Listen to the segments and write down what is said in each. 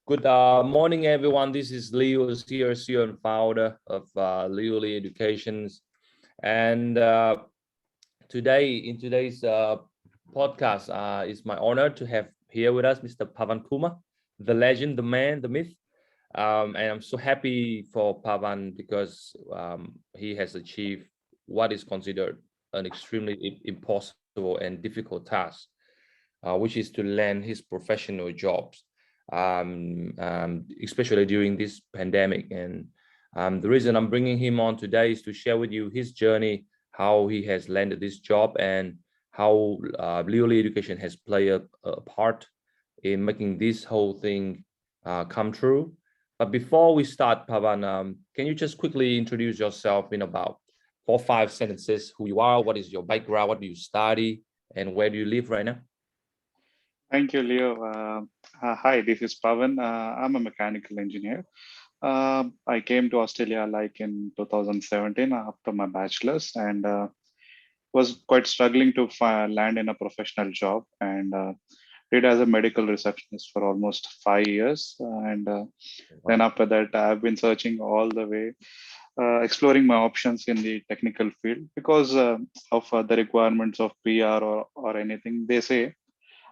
Good morning, everyone. This is Leo here, CEO and founder of Leo Educations. And in today's podcast, it's my honor to have here with us Mr. Pavankumar, the legend, the man, the myth. And I'm so happy for Pavan because he has achieved what is considered an extremely impossible and difficult task, which is to land his professional jobs. Especially during this pandemic. And the reason I'm bringing him on today is to share with you his journey, how he has landed this job, and how Leo Education has played a part in making this whole thing come true. But before we start, Pavan, can you just quickly introduce yourself in about 4 or 5 sentences, who you are, what is your background, what do you study, and where do you live right now? Thank you, Leo. Hi, this is Pavan. I'm a mechanical engineer. I came to Australia like in 2017 after my bachelor's, and was quite struggling to land in a professional job, and did as a medical receptionist for almost 5 years. Then after that, I've been searching all the way, exploring my options in the technical field because of the requirements of PR or anything. They say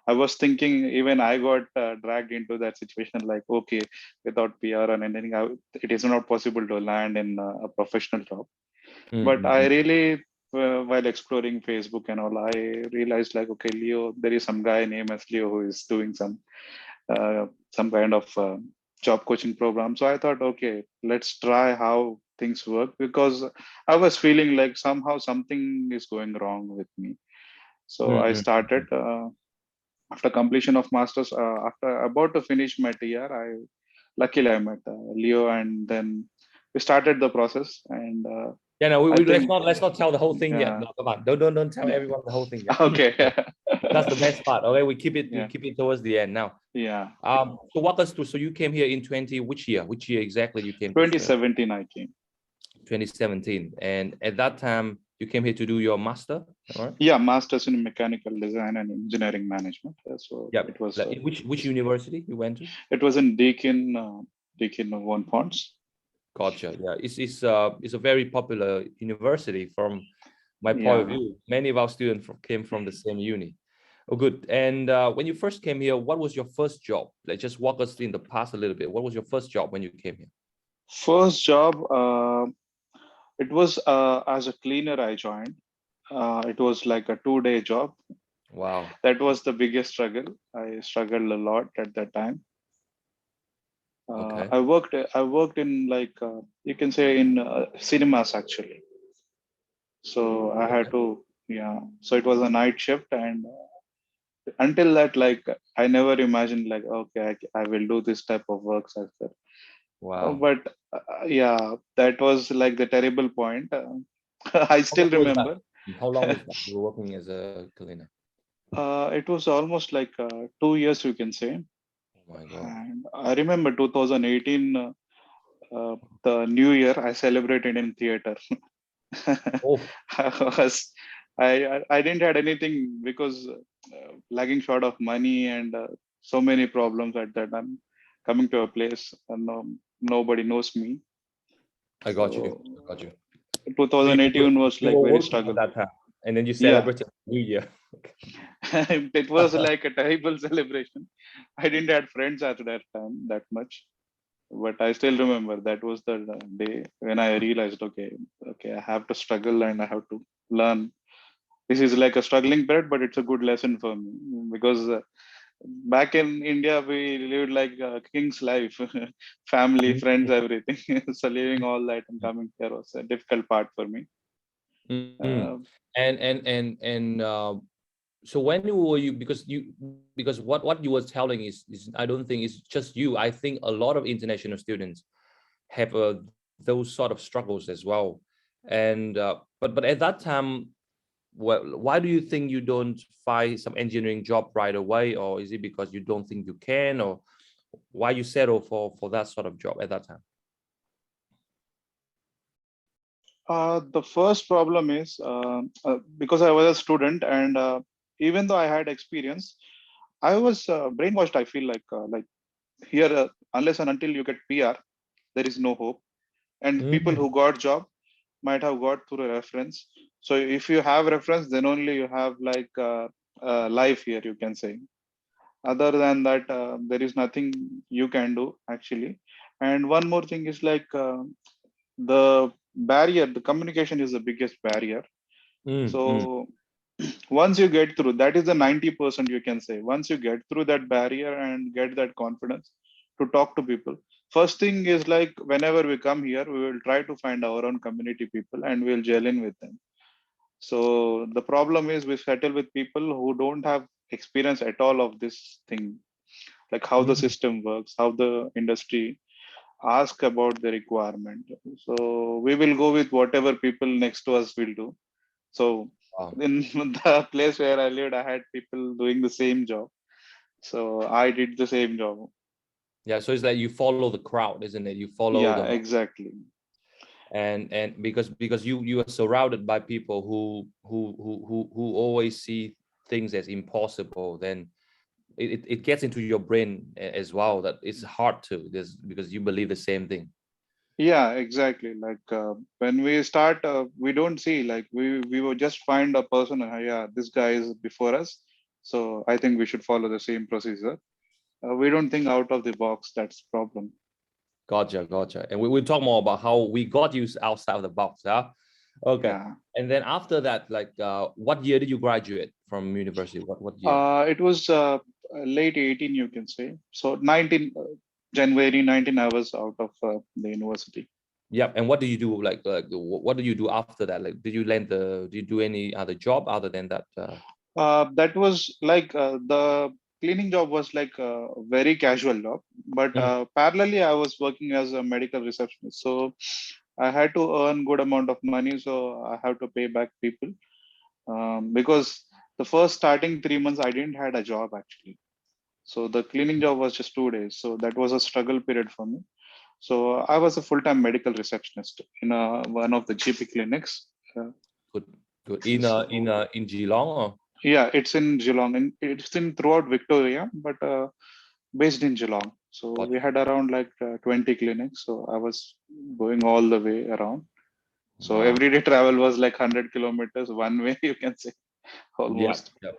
I was thinking, even I got dragged into that situation, like, okay, without PR and anything, it is not possible to land in a professional job. But I really, while exploring Facebook and all, I realized like, okay, Leo, there is some guy named as Leo who is doing some kind of job coaching program. So I thought, okay, let's try how things work, because I was feeling like somehow something is going wrong with me. So I started. After completion of masters, after about to finish my TR, luckily I met Leo, and then we started the process. And yeah, no, let's not tell the whole thing yet. No, come on, don't tell everyone the whole thing yet. Okay, that's the best part. Okay, we keep it towards the end now. Yeah. So walk us through. So you came here in which year? Which year exactly you came? 2017 I came. 2017, and at that time you came here to do your master, right? Yeah, master's in mechanical design and engineering management. So yeah, it was which university you went to? It was in 𝗘𝗡𝗚𝗜𝗓𝗏. Gotcha. Yeah, it's a very popular university from my point of view. Many of our students came from the same uni. Oh, good. And when you first came here, what was your first job? Like, just walk us in the past a little bit. What was your first job when you came here? First job, it was as a cleaner I joined. It was like a 2-day job. Wow. That was the biggest struggle. I struggled a lot at that time. Okay. I worked in like, you can say in cinemas actually. So I had to, so it was a night shift, and until that, like, I never imagined like, okay, I will do this type of works as well. Wow. But that was like the terrible point. I still remember. How long was that you were working as a cleaner? It was almost like 2 years, you can say. Oh my God. And I remember 2018, the New Year, I celebrated in theater. Oh. I didn't had anything because lagging short of money and so many problems at that time. Coming to a place and nobody knows me. I got you. 2018 was like very struggle. That time. And then you celebrated New Year. It was like a terrible celebration. I didn't have friends at that time that much, but I still remember that was the day when I realized, okay, I have to struggle and I have to learn. This is like a struggling period, but it's a good lesson for me, because back in India, we lived like a king's life, family, friends, everything. So leaving all that and coming here was a difficult part for me. So when were you, because what you were telling is I don't think it's just you. I think a lot of international students have those sort of struggles as well. And but at that time, why do you think you don't find some engineering job right away? Or is it because you don't think you can, or why you settle for that sort of job at that time? The first problem is because I was a student, and even though I had experience, I was brainwashed. I feel like here unless and until you get PR, there is no hope. And people Mm. who got job might have got through a reference. So if you have reference, then only you have like life here, you can say. Other than that, there is nothing you can do actually. And one more thing is like the barrier, the communication is the biggest barrier. Mm. So once you get through, that is the 90% you can say. Once you get through that barrier and get that confidence to talk to people, first thing is like whenever we come here, we will try to find our own community people and we'll gel in with them. So the problem is we settle with people who don't have experience at all of this thing, like how the Mm. system works, how the industry ask about the requirement. So we will go with whatever people next to us will do. So Wow. in the place where I lived, I had people doing the same job. So I did the same job. Yeah, so it's like you follow the crowd, isn't it? You follow Yeah, them, exactly. and because you are surrounded by people who always see things as impossible, then it gets into your brain as well that it's hard to this because you believe the same thing. Yeah, exactly. Like when we start, we don't see like we will just find a person. Yeah, this guy is before us, so I think we should follow the same procedure. We don't think out of the box. That's problem. Gotcha. And we will talk more about how we got you outside of the box. Yeah. Okay. Yeah. And then after that, like, what year did you graduate from university? What year? It was late 18, you can say. So 19 January 19, I was out of the university. Yeah. And what did you do? What did you do after that? Like, did you do any other job other than that? That was like the cleaning job was like a very casual job, but Mm. parallelly I was working as a medical receptionist. So I had to earn good amount of money, so I have to pay back people because the first starting 3 months I didn't had a job actually. So the cleaning job was just 2 days. So that was a struggle period for me. So I was a full-time medical receptionist in one of the GP clinics. Good. Good. In Geelong or? Yeah, it's in Geelong, and it's in throughout Victoria, but based in Geelong. So we Gotcha. had around like 20 clinics. So I was going all the way around. So Wow. everyday travel was like 100 kilometers one way, you can say, Yeah. almost. Yeah.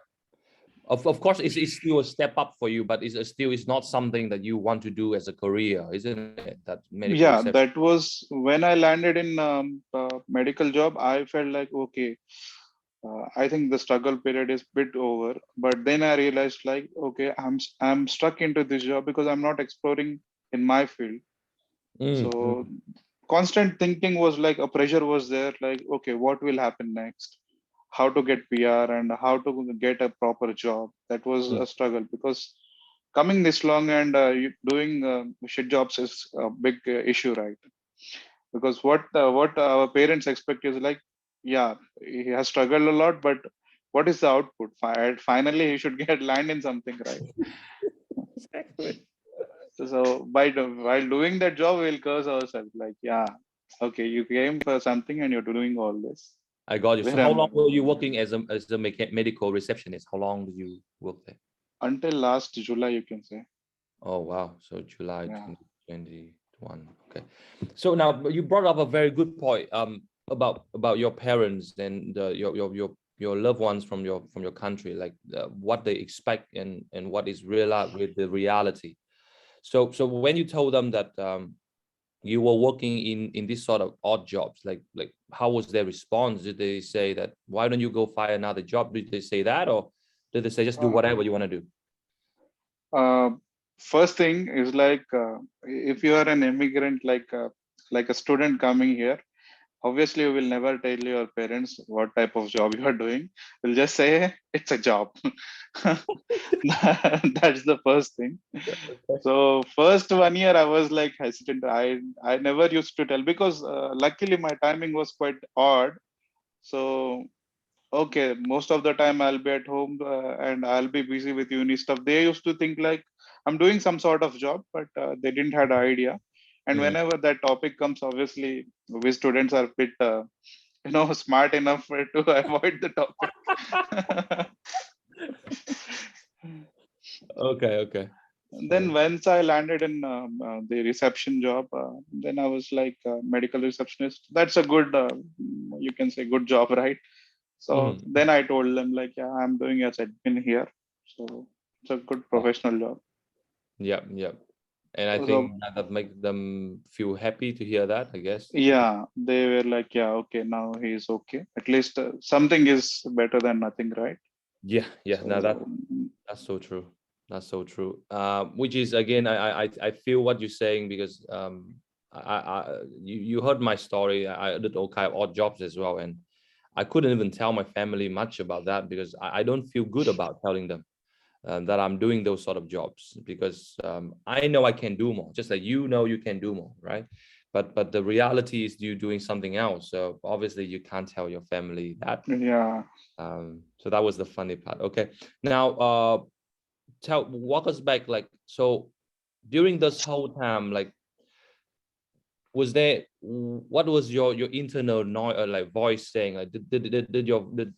Of course, it's still a step up for you, but it's not something that you want to do as a career, isn't it? That medical Yeah, reception. that was when I landed in medical job. I felt like, okay, I think the struggle period is bit over. But then I realized like, okay, I'm stuck into this job because I'm not exploring in my field. Mm. So constant thinking was like a pressure was there, like, okay, what will happen next? How to get PR and how to get a proper job. That was Mm. a struggle because coming this long and doing shit jobs is a big issue, right? Because what our parents expect is like, yeah, he has struggled a lot, but what is the output? Finally, he should get land in something, right? Exactly. So while doing that job, we'll curse ourselves like, yeah, okay, you came for something and you're doing all this. I got you. So Where how am long I? were you working as a medical receptionist? How long did you work there? Until last July, you can say. Oh, wow. So July Yeah. 2021. Okay. So now you brought up a very good point about your parents and your loved ones from your country, like what they expect and what is with the reality. So when you told them that you were working in this sort of odd jobs, like how was their response? Did they say that why don't you go find another job? Did they say that, or did they say just do Uh, whatever you want to do? uh, First thing is like, if you are an immigrant, like a student coming here, obviously you will never tell your parents what type of job you are doing. You'll just say it's a job. That's the first thing. So first 1 year I was like hesitant. I never used to tell because luckily my timing was quite odd. So okay, most of the time I'll be at home and I'll be busy with uni stuff. They used to think like I'm doing some sort of job, but they didn't had an idea. And Mm. whenever that topic comes, obviously we students are a bit smart enough to avoid the topic. Okay. Then once I landed in the reception job, then I was like medical receptionist. That's a good, you can say good job, right? So Mhm. then I told them like, yeah, I'm doing as admin here. So it's a good Wow. professional job. Yep, yep. And I So think that makes them feel happy to hear that, I guess. yeah, they were like, yeah, okay, now he's okay. At least something is better than nothing, right? Yeah, yeah. Now So that's so true. That's so true. Which is again, I feel what you're saying because you heard my story. I did all kind of odd jobs as well, and I couldn't even tell my family much about that because I don't feel good about telling them that I'm doing those sort of jobs because I know I can do more, just like you know you can do more, right? But the reality is you doing something else. So obviously you can't tell your family that. yeah. So that was the funny part. Okay, now walk us back. Like, so during this whole time, like, was there what was your internal noise like voice saying? Like, did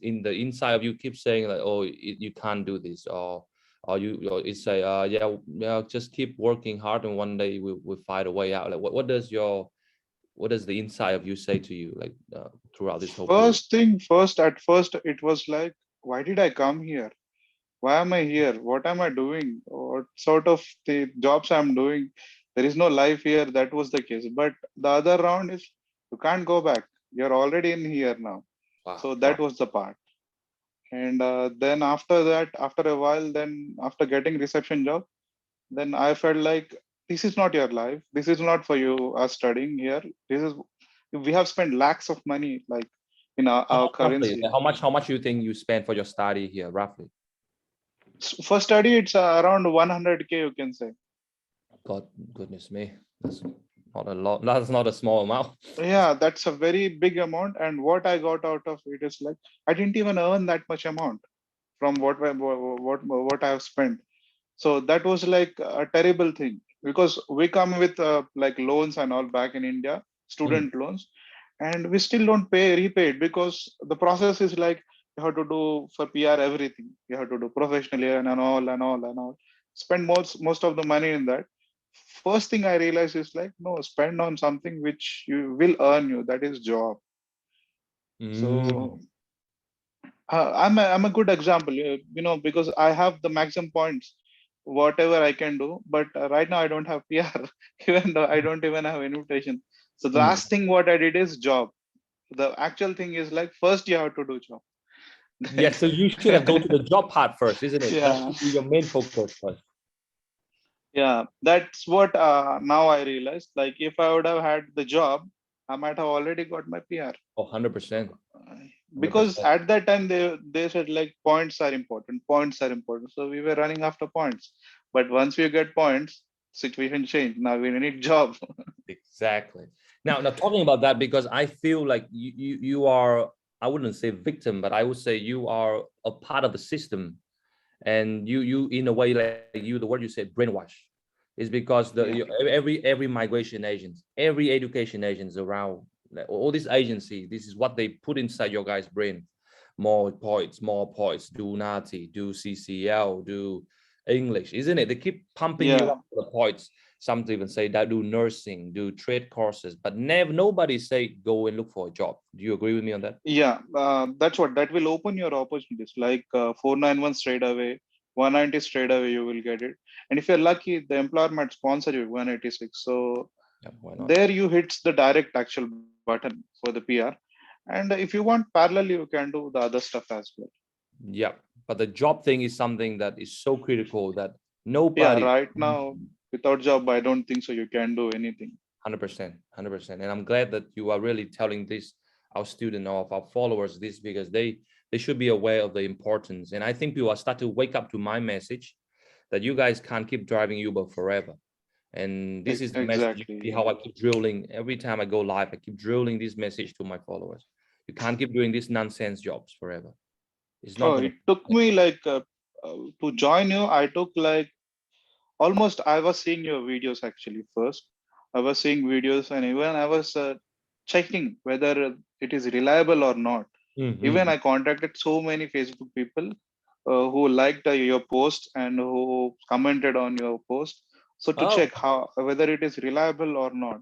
in the inside of you keep saying like, oh, you can't do this, or it say, yeah, just keep working hard, and one day we'll find a way out. Like, what does the inside of you say to you, like, throughout this whole period? At first, it was like, why did I come here? Why am I here? What am I doing? What sort of the jobs I'm doing? There is no life here. That was the case. But the other round is you can't go back. You're already in here now. Wow, So wow. that was the part. And then after that, after a while, then after getting reception job, then I felt like this is not your life. This is not for you are studying here. This is we have spent lakhs of money like in How our much roughly? currency. How much you think you spend for your study here, roughly? For study, it's around 100K, you can say. God, goodness me, that's not a lot. That's not a small amount. Yeah, that's a very big amount. And what I got out of it is like I didn't even earn that much amount from what I have spent. So that was like a terrible thing because we come with like loans and all back in India, Mhm. student loans, and we still don't repay it because the process is like you have to do for PR everything. You have to do professionally and all and all and all. Spend most of the money in that. First thing I realized is like no, spend on something which you will earn you. That is job. Mm. So I'm a good example, because I have the maximum points, whatever I can do. But right now I don't have PR, even though I don't even have invitation. So the Mm. last thing what I did is job. The actual thing is like first you have to do job. Yeah, so you should have go to the job part first, isn't it? That Yeah, should be your main focus first. yeah. That's what now I realized. Like if I would have had the job, I might have already got my PR. Oh, 100%. Because 100%. at that time they said like points are important, so we were running after points. But once we get points, situation changed. Now we need job. Exactly. Now talking about that, because I feel like you are, I wouldn't say victim, but I would say you are a part of the system, and you in a way, like you, the word you said, brainwash, is because Yeah, every migration agent, every education agents around, like, all these agency, this is what they put inside your guys' brain. More points, do NATI, do CCL, do English, isn't it? They keep pumping you yeah, up for the points. Some even say that do nursing, do trade courses, but never nobody say go and look for a job. Do you agree with me on that? yeah. That's what that will open your opportunities. Like 491 straight away, 190 straight away you will get it. And if you're lucky, the employer might sponsor you 186. So Yeah, why not? there you hits the direct actual button for the PR. And if you want parallel, you can do the other stuff as well. Yeah, but the job thing is something that is so critical that Yeah, nobody. right now, without job, I don't think so you can do anything. 100%, 100%. And I'm glad that you are really telling this, our student or our followers, this, because they should be aware of the importance. And I think people are start to wake up to my message that you guys can't keep driving Uber forever. And this is the message. You Exactly, see yeah. how I keep drilling every time I go live. I keep drilling this message to my followers. You can't keep doing these nonsense jobs forever. It's not Oh, gonna. it took me like to join you. I took like almost, I was seeing your videos actually first. I was seeing videos and even I was checking whether it is reliable or not. Even Mhm. I contacted so many Facebook people. who liked your post and who commented on your post. So to Oh, check how whether it is reliable or not.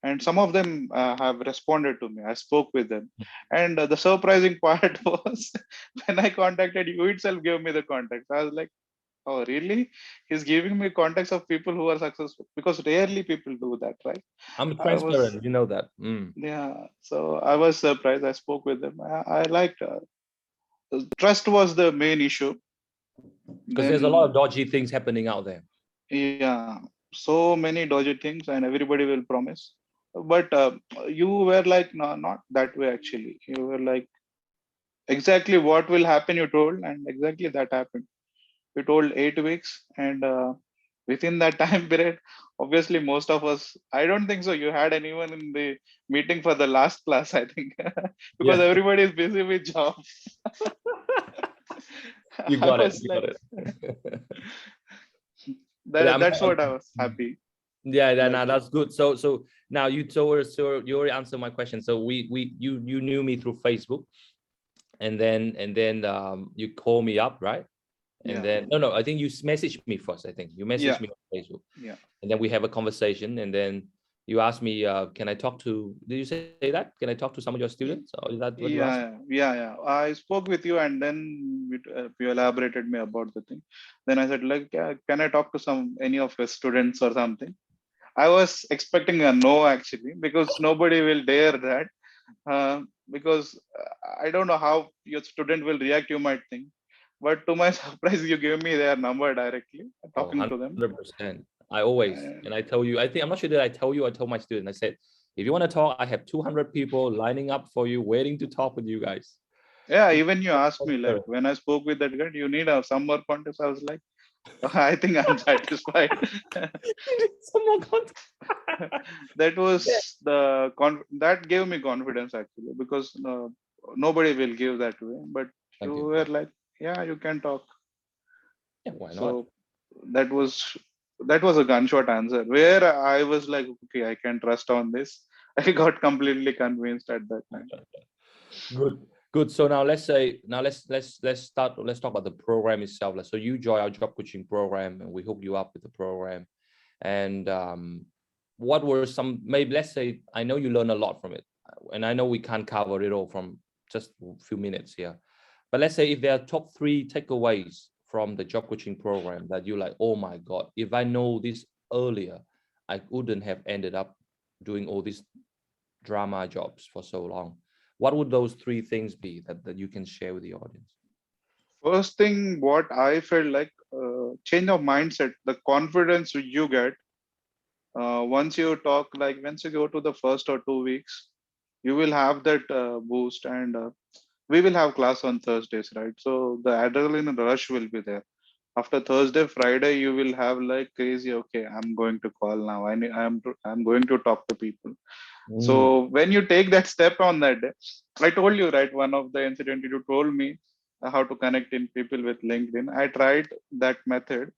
And some of them have responded to me. I spoke with them, and the surprising part was when I contacted you itself, gave me the contact. I was like, "Oh, really? He's giving me contacts of people who are successful because rarely people do that, right?" I'm I was, transparent. You know that. Mm. yeah. So I was surprised. I spoke with them. I liked trust was the main issue. Because there's a lot of Then, dodgy things happening out there. yeah, so many dodgy things, and everybody will promise. But you were like, no, not that way actually. You were like, exactly what will happen, you told, and exactly that happened. You told 8 weeks, and within that time period, obviously, most of us, I don't think so. You had anyone in the meeting for the last class, I think, because Yeah, everybody is busy with jobs. you I got it. was You got like, it. But that's what I was happy. yeah, Like, no, that's good. So now you told us, so you already answered my question. So you knew me through Facebook, and then you call me up, right? And yeah, then no, I think you messaged me first. I think you messaged yeah, me on Facebook, yeah. and then we have a conversation, and then you asked me, can I talk to? Did you say that? Can I talk to some of your students? Or is that what you asked? Yeah. I spoke with you, and then you elaborated me about the thing. Then I said, like, can I talk to any of your students or something? I was expecting a no actually, because nobody will dare that. Because I don't know how your student will react. You might think, but to my surprise, you gave me their number directly. Oh, Talking to them. 100%. I always, Uh, and I tell you, I think, I'm not sure that I tell you, I told my student, I said, if you want to talk, I have 200 people lining up for you, waiting to talk with you guys. yeah, even you asked me, like, when I spoke with that guy, you need some more context. I was like, I think I'm satisfied. Some more content. That Yeah, was that gave me confidence actually, because nobody will give that way. But you thank you. were like, yeah, you can talk. Yeah, why not? So that was a gunshot answer where I was like, okay, I can trust on this. I got completely convinced at that time. Good, good. So now let's say, now let's talk about the program itself. So you join our job coaching program, and we hook you up with the program. And what were some, maybe let's say, I know you learn a lot from it, and I know we can't cover it all from just a few minutes here, but let's say if there are top 3 takeaways from the job coaching program that you like, oh my God, if I know this earlier, I wouldn't have ended up doing all these drama jobs for so long. What would those 3 things be that you can share with the audience? First thing, what I felt like, change of mindset, the confidence you get once you talk, like once you go to the first or 2 weeks, you will have that boost. And we will have class on Thursdays, right? So the adrenaline rush will be there. After Thursday, Friday, you will have like crazy, okay, I'm going to call now. I'm going to talk to people. Mm, So when you take that step on that day, I told you, right, one of the incident you told me how to connect in people with LinkedIn. I tried that method,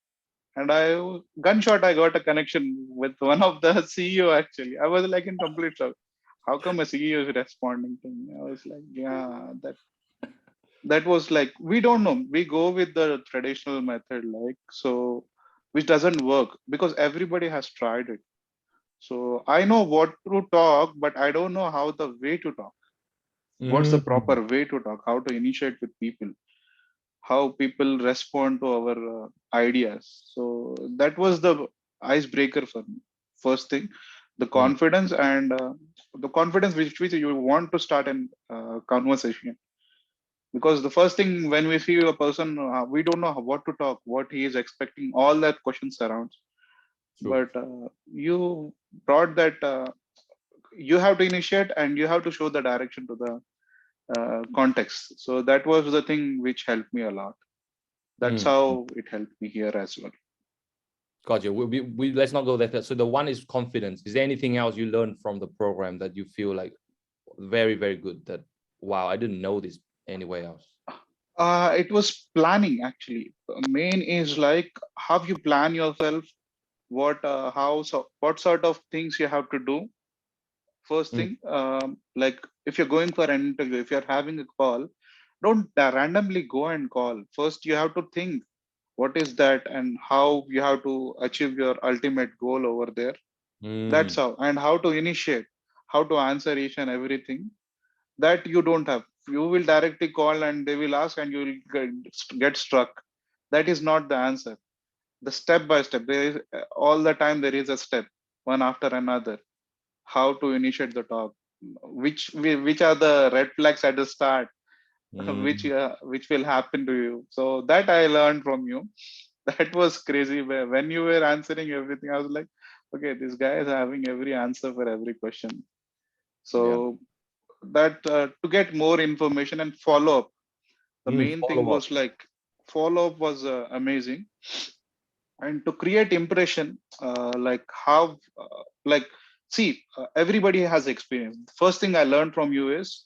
and gunshot, I got a connection with one of the CEO actually. I was like in complete shock. How come a CEO is responding to me? I was like, yeah, that was like, we don't know. We go with the traditional method, like, so, which doesn't work because everybody has tried it. So I know what to talk, but I don't know how the way to talk. What's the mm, proper way to talk? How to initiate with people? How people respond to our ideas? So that was the icebreaker for me. First thing, the mm, confidence, and the confidence which you want to start an conversation. Because the first thing when we see a person, we don't know what to talk, what he is expecting, all that question surrounds. true. But you brought that. You have to initiate, and you have to show the direction to the context. So that was the thing which helped me a lot. That's Mm. how it helped me here as well. Gotcha. Let's not go there. So the one is confidence. Is there anything else you learned from the program that you feel like very, very good, that, wow, I didn't know this anywhere else? It was planning actually. Main is like how you plan yourself, what sort of things you have to do. First Mm, thing, like if you're going for an interview, if you're having a call, Don't randomly go and call. First, you have to think what is that and how you have to achieve your ultimate goal over there. That's Mm, how, and how to initiate, how to answer each and everything that you don't have. You will directly call and they will ask and you will get struck. That is not the answer. The step by step, there is all the time there is a step, one after another. How to initiate the talk, which are the red flags at the start, mm, which will happen to you. So that I learned from you. That was crazy. When you were answering everything, I was like, okay, this guy is having every answer for every question. yeah. So that to get more information and follow up, the main thing Follow up. was like follow up was amazing. And to create impression, like how like see, everybody has experience. First thing I learned from you is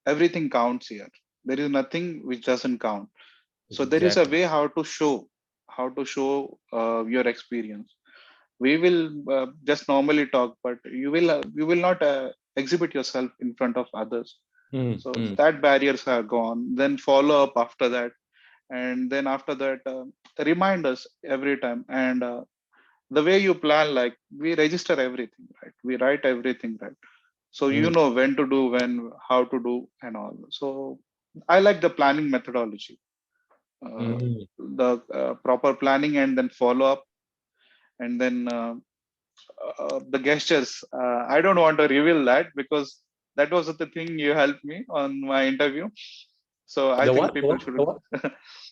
everything counts here. There is nothing which doesn't count. So there is a Exactly. way how to show your experience. We will just normally talk, but you will not exhibit yourself in front of others. Mm, So mm, that barriers are gone. Then follow up after that, and then after that, remind us every time. And the way you plan, like we register everything, right? We write everything, right? So you mm, know when to do, when, how to do, and all. So I like the planning methodology, uh, mm. the proper planning and then follow up, and then the gestures. I don't want to reveal that because that was the thing you helped me on my interview. So I The think what? The people what? The should what?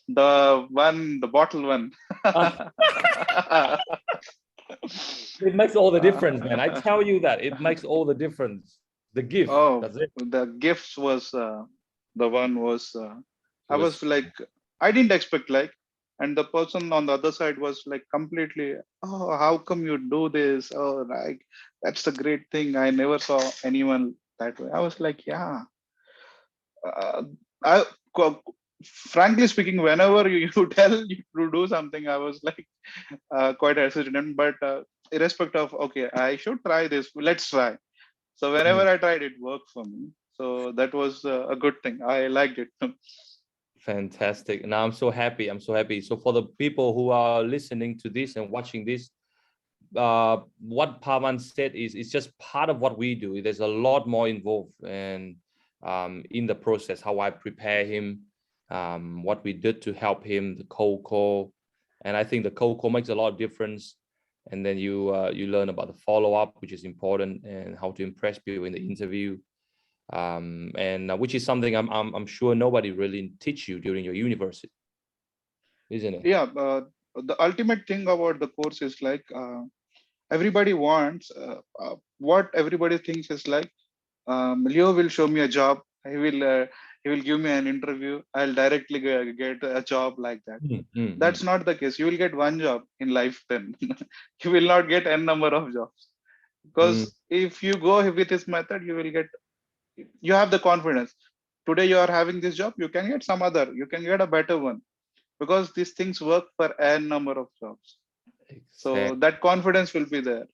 the one, the bottle one. Ah, it makes all the Uh, difference, man. I tell you that it makes all the difference. The gift, oh, that's it. the gifts was the one was It I was was like, I didn't expect, like, and the person on the other side was like completely, oh, how come you do this? Oh, like that's the great thing. I never saw anyone that way. I was like, yeah. Uh, I co- Frankly speaking, whenever you tell you to do something, I was like quite hesitant. But irrespective of, okay, I should try this. Let's try. So whenever mm, I tried, it worked for me. So that was a good thing. I liked it. fantastic. And I'm so happy. I'm so happy. So for the people who are listening to this and watching this, what Pavan said is it's just part of what we do. There's a lot more involved and in the process, how I prepare him, what we did to help him, the cold call. And I think the cold call makes a lot of difference. And then you learn about the follow-up, which is important, and how to impress people in the interview. And which is something I'm sure nobody really teach you during your university, isn't it? Yeah. The ultimate thing about the course is like everybody wants what everybody thinks is like, Leo will show me a job. He will give me an interview. I'll directly get a job like that. Mm, mm, That's mm, not the case. You will get one job in life. Then you will not get n number of jobs, mm. because if you go with this method, you will get. You have the confidence. Today you are having this job. You can get some other. You can get a better one, because these things work for n number of jobs. So Exactly. that confidence will be there.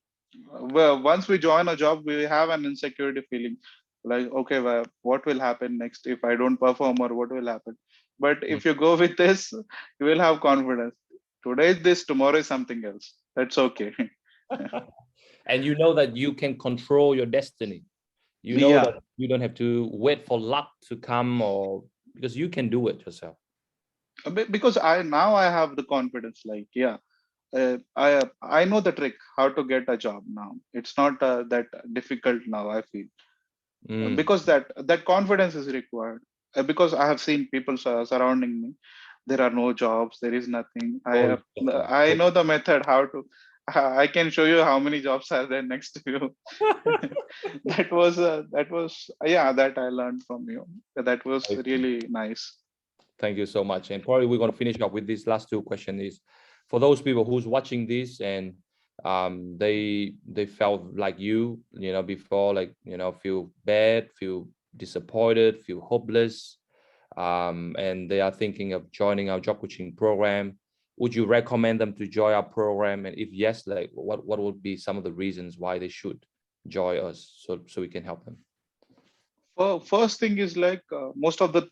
Well, once we join a job, we have an insecurity feeling, like, okay, well, what will happen next if I don't perform, or what will happen? But if you go with this, you will have confidence. Today is this, tomorrow is something else. That's okay. And you know that you can control your destiny. You know Yeah, that you don't have to wait for luck to come, or because you can do it yourself. because I have the confidence. Like, yeah, I know the trick how to get a job now. It's not that difficult now, I feel. Mm. Because that confidence is required. Because I have seen people surrounding me. There are no jobs, there is nothing. Oh, yeah. I know the method how to. I can show you how many jobs are there next to you. That was yeah, that I learned from you. That was really nice. Thank you so much. And probably we're going to finish up with this last two questions is for those people who's watching this and they felt like you know, before, like, you know, feel bad, feel disappointed, feel hopeless, and they are thinking of joining our job coaching program. Would you recommend them to join our program? And if yes, like what would be some of the reasons why they should join us so we can help them? First thing is like most of the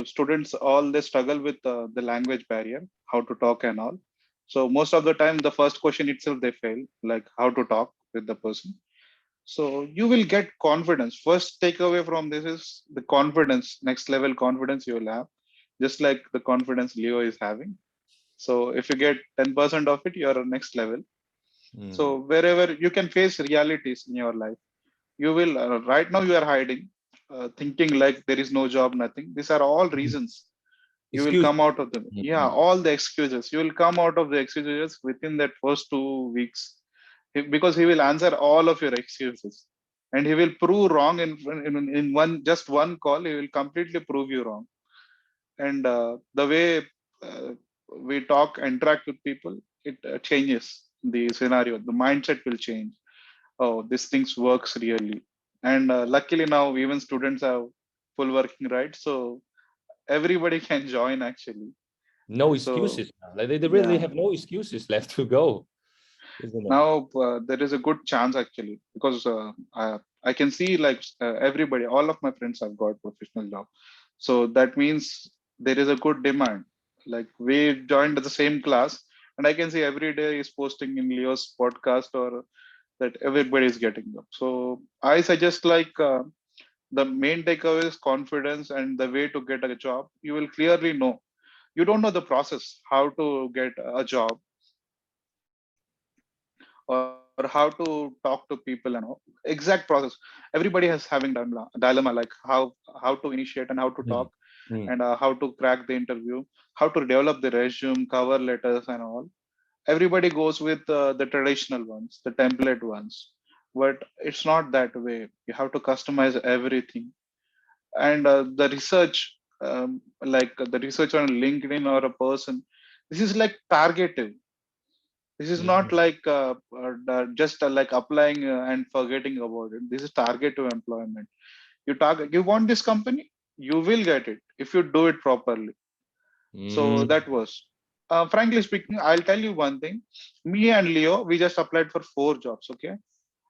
students, all they struggle with the language barrier, how to talk and all. So most of the time, the first question itself they fail, like how to talk with the person. So you will get confidence. First takeaway from this is the confidence, next level confidence you will have, just like the confidence Leo is having. So if you get 10% of it, you're next level. So wherever you can face realities in your life, you will right now you are hiding, thinking like there is no job, nothing. These are all reasons. You will Excuse. come out of them. Yeah, all the excuses. You will come out of the excuses within that first 2 weeks, because he will answer all of your excuses, and he will prove wrong in one just one call. He will completely prove you wrong. And the way uh, we talk, interact with people, it changes the scenario. The mindset will change. Oh, this things works really. And luckily now even students have full working rights, so everybody can join actually. No So excuses now. Like they really yeah, have no excuses left to go, isn't it? now there is a good chance actually, because I can see like everybody, all of my friends have got professional job. So that means there is a good demand. Like we joined the same class, and I can see every day is posting in Leo's podcast, or that everybody is getting them. So I suggest like the main takeaway is confidence, and the way to get a job. You will clearly know. You don't know the process, how to get a job, or how to talk to people and all. Exact process. Everybody has having dilemma like how to initiate and how to talk, Mm, mm, and how to crack the interview, how to develop the resume, cover letters, and all. Everybody goes with the traditional ones, the template ones, but it's not that way. You have to customize everything. And the research, like the research on LinkedIn or a person, this is like targeted. This is not mm. like just like applying and forgetting about it. This is target to employment. You target, you want this company, you will get it if you do it properly. So Mm. that was, frankly speaking, I'll tell you one thing. Me and Leo, we just applied for 4 jobs, okay?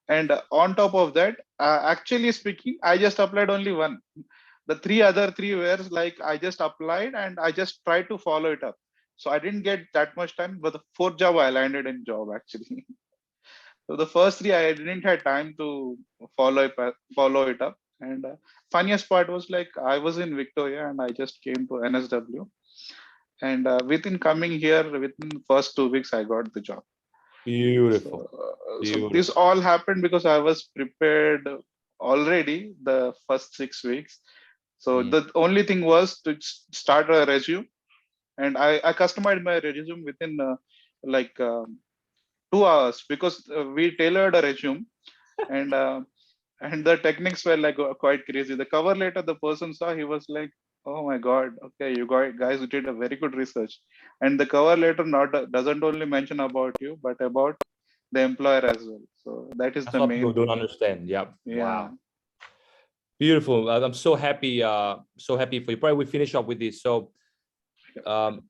And on top of that, actually speaking, I just applied only one. The other three were like I just applied and I just tried to follow it up. So I didn't get that much time, but the fourth job I landed in job actually. So the first three I didn't have time to follow it up. And funniest part was like I was in Victoria and I just came to NSW, and within coming here, within first 2 weeks I got the job. So, Beautiful. so this Beautiful. all happened because I was prepared already the first 6 weeks. So Mm. the only thing was to start a resume, and I customized my resume within like 2 hours, because we tailored a resume, and and the techniques were like quite crazy. The cover letter the person saw, he was like, "Oh my God, okay, guys did a very good research." And the cover letter not doesn't only mention about you, but about the employer as well. So that is That's the what people main don't thing. understand. Yep. Yeah, Wow. Beautiful. I'm so happy. So happy for you. Probably we finish up with this. So, um,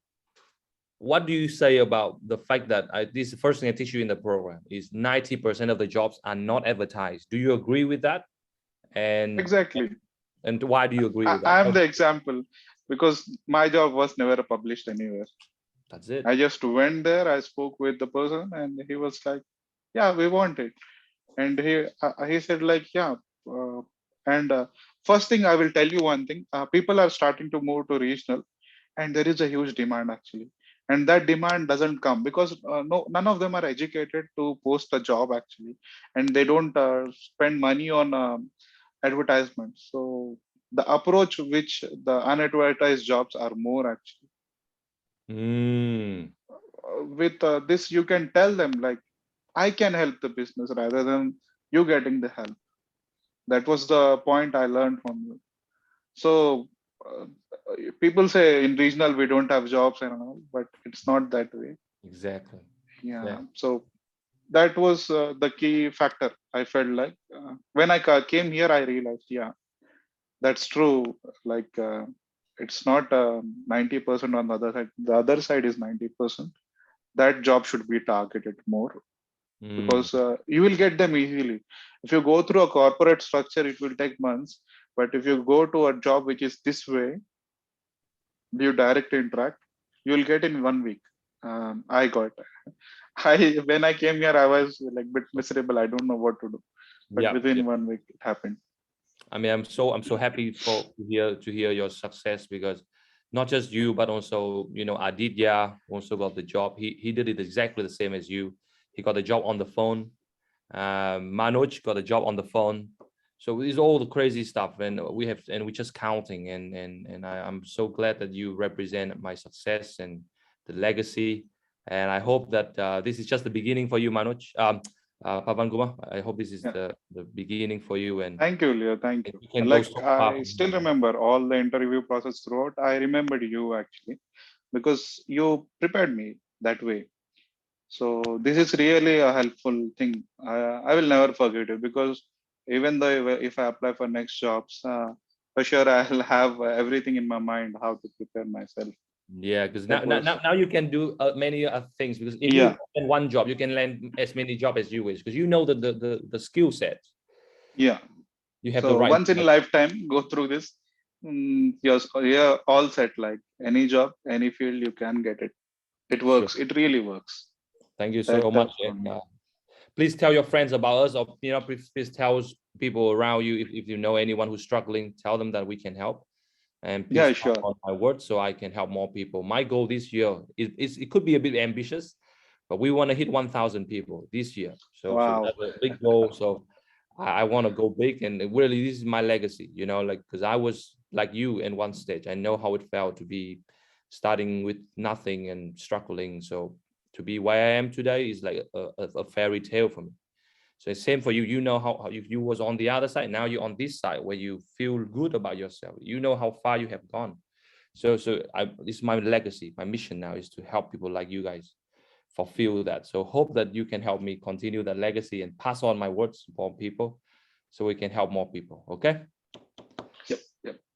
what do you say about the fact that this is the first thing I teach you in the program is 90% of the jobs are not advertised? Do you agree with that? And exactly. why do you agree with that? I'm the example, because my job was never published anywhere. That's it. I just went there, I spoke with the person, and he was like, "Yeah, we want it." And he said like, "Yeah." Uh, and first thing I will tell you one thing: people are starting to move to regional, and there is a huge demand actually. And that demand doesn't come because no, none of them are educated to post a job actually, and they don't spend money on advertisements. So the approach which the unadvertised jobs are more actually. Mm, With this, you can tell them like, I can help the business rather than you getting the help. That was the point I learned from you. So uh, people say in regional we don't have jobs and all, but it's not that way. exactly. Yeah. Exactly. So that was the key factor. I felt like when I came here, I realized, yeah, that's true. Like it's not 90% on the other side. The other side is 90%. That job should be targeted more, Mm, because you will get them easily. If you go through a corporate structure, it will take months. But if you go to a job which is this way, you direct interact, you'll get in 1 week. I got. I when I came here, I was like bit miserable. I don't know what to do. But Yeah, within 1 week, it happened. I mean, I'm so happy to hear your success, because not just you, but also, you know, Aditya also got the job. He did it exactly the same as you. He got the job on the phone. Manoj got a job on the phone. So it's all the crazy stuff, and we're just counting. And I'm so glad that you represent my success and the legacy. And I hope that this is just the beginning for you, Manoj. Pavankumar, I hope this is the beginning for you. And thank you, Leo. Thank you. can Like go so far. I still remember all the interview process throughout. I remembered you actually because you prepared me that way. So this is really a helpful thing. I will never forget it, because even though if I apply for next jobs, for sure I'll have everything in my mind how to prepare myself. Yeah, because That was now you can do many things, because if yeah. you land one job, you can land as many jobs as you wish, because you know the skill set. Yeah. You have the So right. once in a lifetime, go through this. You're all set. Like any job, any field, you can get it. It works. Sure. It really works. Thank you so much. And, please tell your friends about us, or you know, please tell people around you, if you know anyone who's struggling, tell them that we can help. And please Yeah, sure. on my word, so I can help more people. My goal this year is it could be a bit ambitious, but we want to hit 1,000 people this year. So, Wow. so that's a big goal. So I want to go big, and really this is my legacy, you know, like, because I was like you in one stage. I know how it felt to be starting with nothing and struggling. So to be where I am today is like a fairy tale for me. So it's same for you. You know how you was on the other side. Now you're on this side where you feel good about yourself. You know how far you have gone. So this is my legacy. My mission now is to help people like you guys fulfill that. So hope that you can help me continue that legacy and pass on my words for people, so we can help more people. Okay. Yep.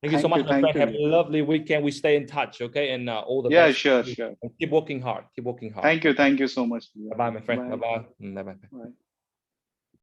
Thank you so much, my friend. You. Have a lovely weekend. We stay in touch, okay? And all the Yeah, best. sure. And keep working hard. Keep working hard. Thank you so much. Bye, my friend. Bye. Bye. Bye. Bye.